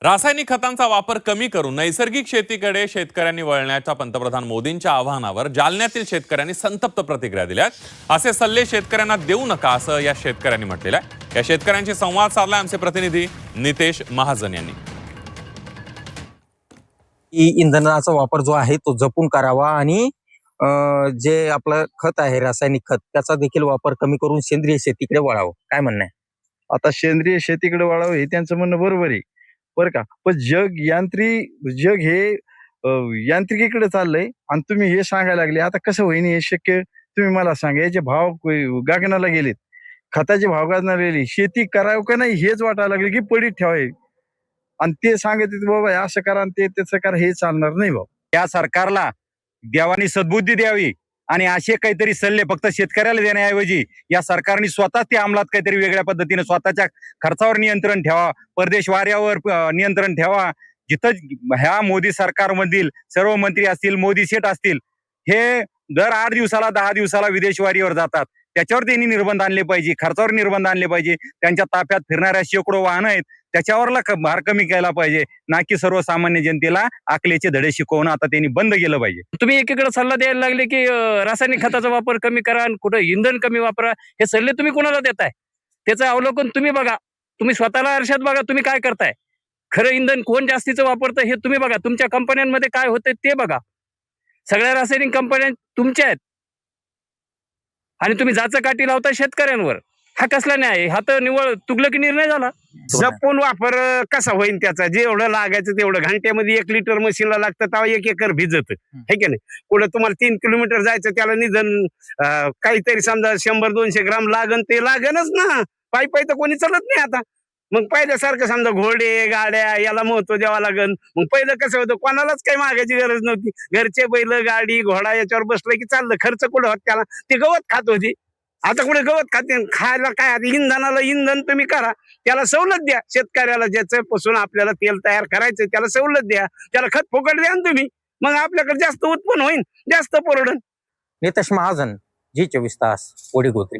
रासायनिक खतांचा वापर कमी करून नैसर्गिक शेतीकडे शेतकऱ्यांनी वळण्याच्या पंतप्रधान मोदींच्या आवाहनावर जालन्यातील शेतकऱ्यांनी संतप्त प्रतिक्रिया दिल्या आहेत। असे सल्ले शेतकऱ्यांना देऊ नका असं या शेतकऱ्यांनी म्हटलेलं आहे। या शेतकऱ्यांशी संवाद साधला आमचे प्रतिनिधी नितेश महाजन यांनी। इंधनाचा वापर जो आहे तो जपून करावा आणि जे आपलं खत आहे रासायनिक खत त्याचा देखील वापर कमी करून सेंद्रिय शेतीकडे वळावं। काय म्हणणं आहे? आता सेंद्रिय शेतीकडे वळावं हे त्यांचं म्हणणं बरोबर आहे बरं का, पण जग हे यांत्रिकीकडे चाललंय आणि तुम्ही हे सांगायला लागले। आता कसं होईन हे शक्य? तुम्ही मला सांगा, याचे भाव गगनाला गेलेत, खताचे भाव गगनाला गेले, शेती करावं का नाही हेच वाटायला लागले की पडीत ठेवावे आणि ते सांगत बाबा असं करा आणि ते तसं करा, हे चालणार नाही भाऊ। या सरकारला देवानी सद्बुद्धी द्यावी आणि असे काहीतरी सल्ले फक्त शेतकऱ्याला देण्याऐवजी या सरकारने स्वतः ते अंमलात काहीतरी वेगळ्या पद्धतीने स्वतःच्या खर्चावर नियंत्रण ठेवा, परदेश वाऱ्यावर नियंत्रण ठेवा। जिथं ह्या मोदी सरकारमधील सर्व मंत्री असतील, मोदी सेठ असतील, हे दर 8 दिवसाला 10 दिवसाला विदेश वारीवर जातात। त्याच्यावर त्यांनी निर्बंध आणले पाहिजे, खर्चावर निर्बंध आणले पाहिजे। त्यांच्या ताफ्यात फिरणाऱ्या शेकडो वाहनं आहेत त्याच्यावरला भार कमी केला पाहिजे, ना की सर्वसामान्य जनतेला आकलेचे धडे शिकवणं आता त्यांनी बंद केलं पाहिजे। तुम्ही एकीकडे सल्ला द्यायला लागले की रासायनिक खताचा वापर कमी करा आणि कुठं इंधन कमी वापरा, हे सल्ले तुम्ही कोणाला देताय? त्याचं अवलोकन तुम्ही बघा, तुम्ही स्वतःला आरशात बघा, तुम्ही काय करताय, खरं इंधन कोण जास्तीचं वापरतं हे तुम्ही बघा, तुमच्या कंपन्यांमध्ये काय होतंय ते बघा। सगळ्या रासायनिक कंपन्या तुमच्या आहेत आणि तुम्ही जाचं काठी लावता शेतकऱ्यांवर। हा कसला न्याय? हा तर निवळ तुगलकी निर्णय झाला। जपून वापर कसा होईल त्याचा? जेवढं लागायचं तेवढं, घंट्यामध्ये 1 लिटर मशीनला लागतं तेव्हा 1 एकर भिजत है की नाही? पुढे तुम्हाला 3 किलोमीटर जायचं, त्याला निधन काहीतरी समजा 100-200 ग्राम लागन, ते लागनच ना। पायी तर कोणी चालत नाही आता। मग पहिल्यासारखं समजा घोडे गाड्या याला महत्व द्यावं लागन। मग पहिलं कसं होतं, कोणालाच काही मागायची गरज नव्हती, घरचे बैल गाडी घोडा याच्यावर बसलं की चाललं, खर्च कुठं होत त्याला, ते गवत खात होती। आता कुठे गवत खाते? खायला काय? आता इंधनाला इंधन तुम्ही करा, त्याला सवलत द्या शेतकऱ्याला, ज्याचं पासून आपल्याला तेल तयार करायचं त्याला सवलत द्या, त्याला खत फुकट द्या ना तुम्ही, मग आपल्याकडे जास्त उत्पन्न होईल, जास्त परवडन। नितेश महाजन, जी 24 तास, वडीगोत्री।